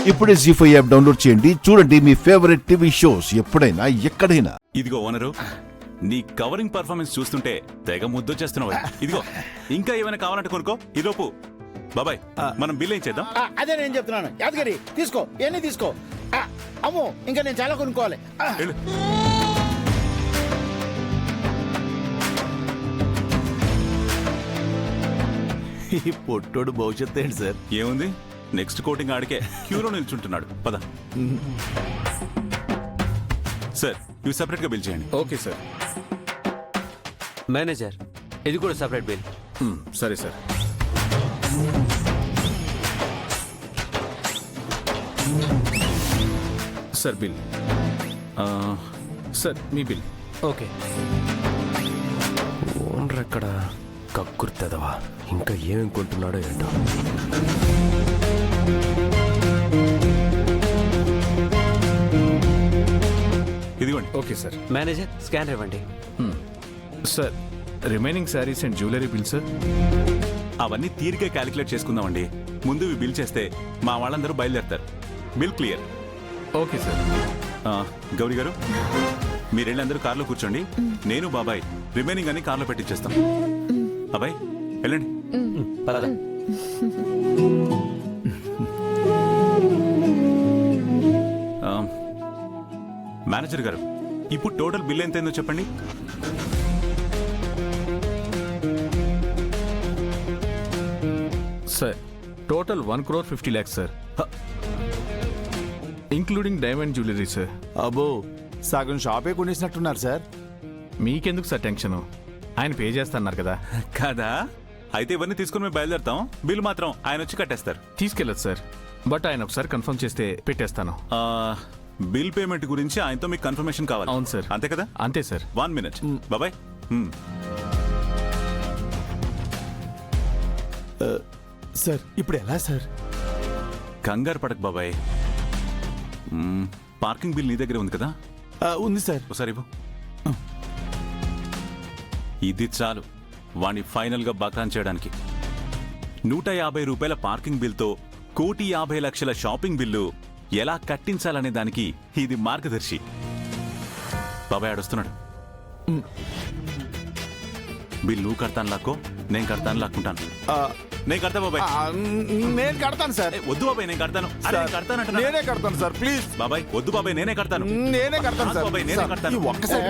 ఇప్పుడే జీ5 app download చేయండి. చూడండి మీ ఫేవరెట్ టీవీ షోస్ ఎప్పుడైనా ఎక్కడైనా. ఇదిగో ఓనరు, నీ కవరింగ్ పర్ఫార్మెన్స్ చూస్తుంటే తెగ ముద్దొచ్చేస్తున్నావు. ఇదిగో ఇంకా ఏమైనా కావాలంటే కొనుక్కో. ఈలోపు బాబాయ్ మనం బిల్ ఏం చేద్దాం? అదే నేను చెప్తున్నాను. యాదగిరి తీసుకో, ఎన్ని తీసుకో. అమ్మో ఇంకా నేను చాలా కొనుక్కోవాలి. వెళ్ళు. ఈ పొట్టోడు భవిష్యత్తు ఏంటి సార్? ఏముంది, నెక్స్ట్ కోటింగ్ ఆడికే క్యూలో నిల్చుంటున్నాడు. పద సార్, ఇవి సెపరేట్ గా బిల్ చేయండి. Okay sir. మేనేజర్, ఇది కూడా సపరేట్ బిల్. సరే సార్. Sir bill. సార్ మీ బిల్. ఓకే. ఓనర్ ఎక్కడ? కక్కుర్తెదవా, ఇంకా ఏమేం కొంటున్నాడో ఏంటో. ఇదిగోండి. Okay sir. మేనేజర్, స్కానర్ ఇవ్వండి. Sir remaining saris and jewellery bill sir. అవన్నీ తీరికే క్యాలిక్యులేట్ చేసుకుందామండి. ముందు ఇవి బిల్ చేస్తే మా వాళ్ళందరూ బయలుదేరతారు. Bill clear. Okay sir. Gauri గారు, మీరెళ్ళి అందరూ కార్లో కూర్చోండి. నేను బాబాయ్ రిమైనింగ్ అన్ని కార్లో పెట్టించేస్తాం. బాబాయ్ వెళ్ళండి. పద. మేనేజర్ గారు, ఇప్పుడు టోటల్ బిల్ ఎంతైందో చెప్పండి. Sir total 1,50,00,000 sir, including diamond jewellery sir. అబ్బో, సగం షాపే కొనేసినట్టున్నారు సార్. మీకెందుకు సార్ టెన్షన్? ఆయన పే చేస్తున్నారు కదా. కాదా? అయితే ఇవన్నీ తీసుకుని మేము బయలుదేరుతాం. బిల్ మాత్రం ఆయన వచ్చి కట్టేస్తారు. తీసుకెళ్ళదు సార్, బట్ ఆయన ఒకసారి కన్ఫర్మ్ చేస్తే పెట్టేస్తాను. బిల్ పేమెంట్ గురించి ఆయనతో మీకు కన్ఫర్మేషన్ కావాలి. అవును సార్. అంతే కదా? అంతే సార్. 1 మినిట్ బాబాయ్. సార్ ఇప్పుడు ఎలా సార్? కంగారు పడక బాబాయ్. పార్కింగ్ బిల్ నీ దగ్గర ఉంది కదా? ఉంది సార్. ఒకసారి ఇవ్వు. ఇది చాలు వాణ్ణి ఫైనల్ గా బకాన్ చేయడానికి. 150 రూపాయల పార్కింగ్ బిల్తో 1,50,00,000 షాపింగ్ బిల్లు ఎలా కట్టించాలనే దానికి ఇది మార్గదర్శి. బాబాయ్ ఆడొస్తున్నాడు. బిల్ నువ్వు కడతాను లాక్కో, నేను కడతాను లాక్కుంటాను. నేను కడతా బాబాయ్. నేను కడతాను సార్. వద్దు బాబాయ్, నేను కడతాను. కడతానంటున్నా. నేనే కడతాను సార్, ప్లీజ్. బాబాయ్ వద్దు బాబాయ్, నేనే కడతాను. నేనే కడతాను సార్. బాబాయ్ నేనే కడతాను. ఒక్కసారి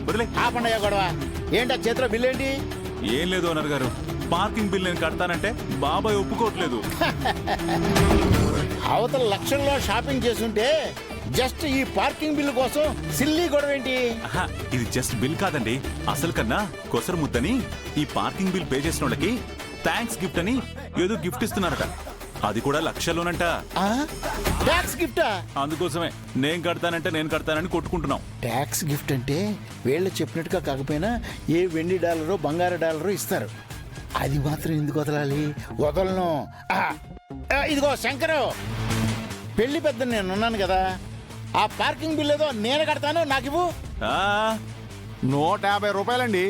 వదిలే. ఆపండయ్య గొడవ. ఏంటా చేతిలో బిల్ ఏంటి? ఏం లేదు ఓనర్ గారు, పార్కింగ్ బిల్ నేను కడతానంటే బాబాయ్ ఒప్పుకోవట్లేదు. అవతల లక్షల్లో షాపింగ్ చేస్తుంటే జస్ట్ ఈ పార్కింగ్ బిల్ కోసం సిల్లీ గొడవ ఏంటి? ఆహా, ఇది జస్ట్ బిల్ కాదండి. అసలు కన్నా కొసరు ముద్దని ఈ పార్కింగ్ బిల్ పే చేసిన వాళ్ళకి థ్యాంక్స్ గిఫ్ట్ అని ఏదో గిఫ్ట్ ఇస్తున్నారట. అది కూడా లక్షల్లోనంట. ట్యాక్స్ గిఫ్టా? అందుకోసమే నేను కడతానని కొట్టుకుంటున్నాం. ట్యాక్స్ గిఫ్ట్ అంటే వీళ్ళు చెప్పినట్టుగా కాకపోయినా ఏ వెండి డాలరో బంగారు డాలరో ఇస్తారు. అది మాత్రం ఎందుకు వదలాలి? వదలను. ఇదిగో శంకరు, పెళ్లి పెద్ద నేను ఉన్నాను కదా, ఆ పార్కింగ్ బిల్ ఏదో నేను కడతాను, నాకు ఇవ్వు. 150 రూపాయలండి.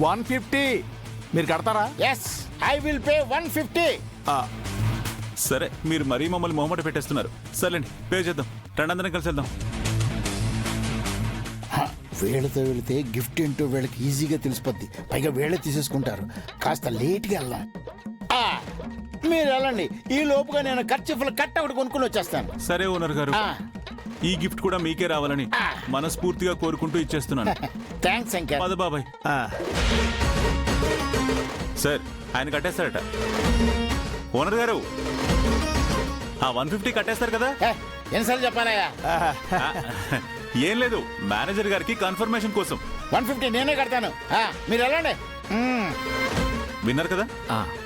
150 మీరు కడతారా? Yes, I will pay 150. సరే, మీరు మరీ మమ్మల్ని మొహమాట పెట్టేస్తున్నారు. సర్లేండి, పే చేద్దాం. రెండందరం కలిసి వెళ్దాం. వీళ్ళతో వెళితే గిఫ్ట్ ఏంటో వీళ్ళకి ఈజీగా తెలిసిపోద్ది. పైగా వీళ్ళే తీసేసుకుంటారు. కాస్త లేట్గా వెళ్దాం. మీరు వెళ్ళండి, ఈ లోపుగా నేను ఖర్చులు కట్ట ఒకటి కొనుక్కుని వచ్చేస్తాను. సరే ఓనర్ గారు, ఈ గిఫ్ట్ కూడా మీకే రావాలని మనస్ఫూర్తిగా కోరుకుంటూ ఇచ్చేస్తున్నాను. థ్యాంక్స్ శంకర్. పద బాబాయ్. సార్, ఆయన కట్టేస్తారట. ఓనర్ గారు, ఆ 150 కట్టేస్తారు కదా? ఎన్నిసార్లు చెప్పాలయ్యా? ఏం లేదు, మేనేజర్ గారికి కన్ఫర్మేషన్ కోసం. 150 నేనే కడతాను. మీరు వెళ్ళండి. విన్నారు కదా?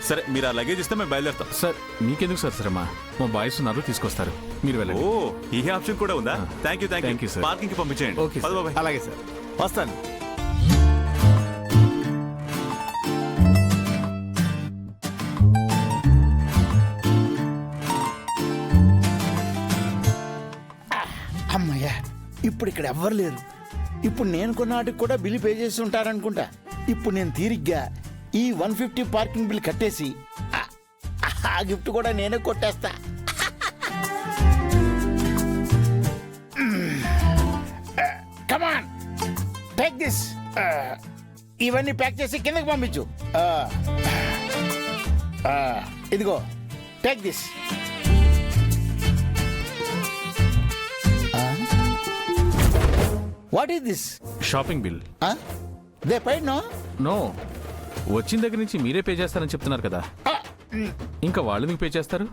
సరే, మీరు ఆ లగేజ్ ఇస్తే మేము బయలుదేరుతాం. సార్ మీకెందుకు సార్ శ్రమ? మా బాయ్స్ ఉన్నారు, తీసుకొస్తారు. మీరు వెళ్ళండి. ఓ, ఈ ఆప్షన్ కూడా ఉందా? Thank you sir. పార్కింగ్ కి పంపించేయండి. ఓకే పద బాబాయ్. అలాగే సార్, వస్తాను. అమ్మయ్యా, ఇప్పుడు ఇక్కడ ఎవ్వరు లేరు. ఇప్పుడు నేను కొన్నాటికి కూడా బిల్లు పే చేసి ఉంటారనుకుంటా. ఇప్పుడు నేను తీరిగ్గా ఈ 150 పార్కింగ్ బిల్ కట్టేసి ఆ గిఫ్ట్ కూడా నేనే కొట్టేస్తా. దిస్. ఇవన్నీ ప్యాక్ చేసి కిందకి పంపించు. ఇదిగో take this. What is this? Shopping bill. They paid no. No, వచ్చిన దగ్గర నుంచి మీరే పే చేస్తారని చెప్తున్నారు కదా, ఇంకా వాళ్ళు మీకు పే చేస్తారు.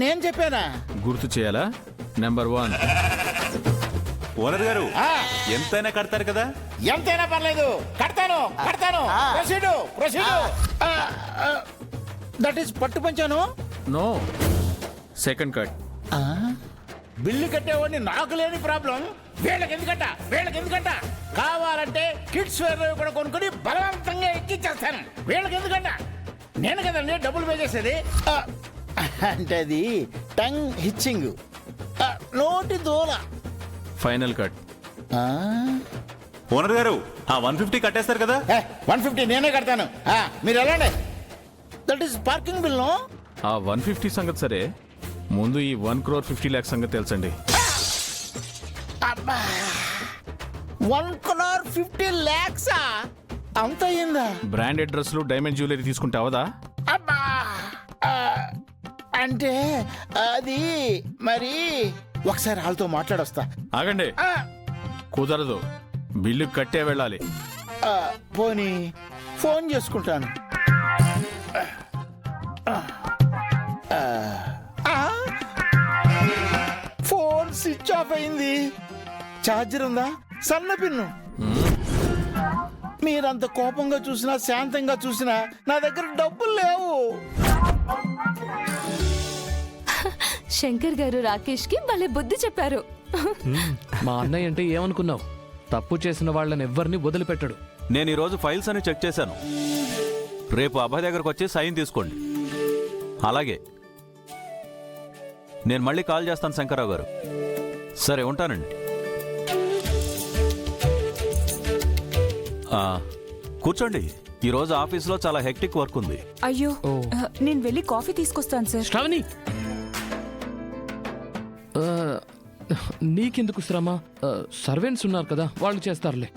నేను చెప్పానా? గుర్తు చేయాలా? నెంబర్ 1. ఓనర్ గారు ఎంతైనా కడతారు కదా? ఎంతైనా పర్లేదు, కడతాను. ప్రొసీడ్. దట్ ఈస్ పట్టు పంచాను. No, second cut. బిల్లు కట్టేవాడిని నాకు లేని ప్రాబ్లం. వీళ్ళకి ఎందుకంట కావాలంటే కిడ్స్ వేర్ కూడా కొనుక్కొని బలవంతంగా ఎక్కిచ్చేస్తాను. వీళ్ళకి ఎందుకంట నేను కదండి డబ్బులు పే చేసేది. అంటే అది టంగ్ హిచ్చింగ్, నోటి దూల. Final cut. ఓనర్ గారు ఆ 150 కట్టేస్తారు కదా? 150 నేనే కడతాను. మీరు వెళ్ళండి. That is parking bill. ఆ 150 సంగతి సరే, ముందు ఈ 1,50,00,000 సంగతి తెలుసండి. 1,50,00,000 అంత అయిందా? బ్రాండెడ్ డ్రెస్సులు, డైమండ్ జ్యువెలరీ తీసుకుంటే అవదా? అబ్బా, అంటే అది మరి ఒకసారి వాళ్ళతో మాట్లాడొస్తా. ఆగండి, కుదరదు. బిల్లు కట్టే వెళ్ళాలి. పోనీ ఫోన్ చేసుకుంటాను. ఫోన్ స్విచ్ ఆఫ్ అయింది. ఛార్జర్ ఉందా? సన్న పిన్ను. మీరంత కోపంగా చూసినా శాంతంగా చూసినా నా దగ్గర డబ్బులు లేవు. శంకర్ గారు రాకేష్ కి భలే బుద్ధి చెప్పారు. మా అన్నయ్య అంటే ఏమనుకున్నావు? తప్పు చేసిన వాళ్ళని ఎవ్వరిని వదిలిపెట్టడు. నేను ఈరోజు ఫైల్స్ అని చెక్ చేశాను. రేపు అభయ్ దగ్గరకు వచ్చి సైన్ తీసుకోండి. అలాగే నేను మళ్ళీ కాల్ చేస్తాను శంకర్రావు గారు. సరే ఉంటానండి. కూర్చోండి. ఈరోజు ఆఫీస్లో చాలా హెక్టిక్ వర్క్ ఉంది. అయ్యో, నేను వెళ్ళి కాఫీ తీసుకొస్తాను సార్. శ్రావణి, నీకెందుకు శ్రమ? సర్వెంట్స్ ఉన్నారు కదా, వాళ్ళు చేస్తారులే.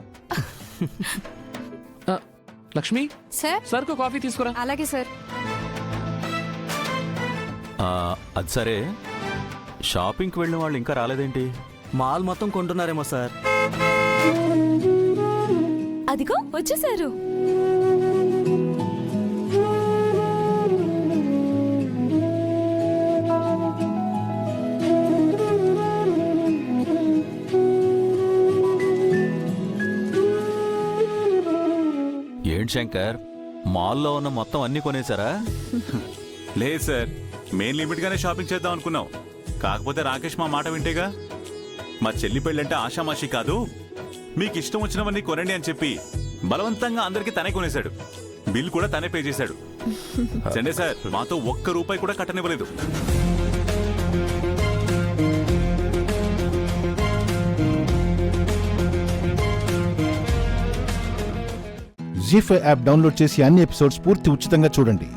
లక్ష్మి, సార్ సరుకు కాఫీ తీసుకురా. అలాగే సార్. అది సరే, షాపింగ్కి వెళ్ళిన వాళ్ళు ఇంకా రాలేదేంటి? మాల్ మొత్తం కొంటున్నారేమో సార్. అదిగో వచ్చేసారు. ఏంటి శంకర్, మాల్లో ఉన్న మొత్తం అన్ని కొనేశారా? లేదు సార్, మెయిన్ లిమిట్ గానే షాపింగ్ చేద్దాం అనుకున్నాం. కాకపోతే రాకేష్ మా మాట వింటేగా. మా చెల్లి పెళ్ళంటే ఆషామాషి కాదు, మీకు ఇష్టం వచ్చినవన్నీ కొనండి అని చెప్పి బలవంతంగా అందరికీ తనే కొనేశాడు. బిల్ కూడా తనే పే చేశాడు. సండే సార్, మాతో ₹1 కూడా కట్టనివ్వలేదు. జీ5 యాప్ డౌన్లోడ్ చేసి అన్ని ఎపిసోడ్స్ పూర్తి ఉచితంగా చూడండి.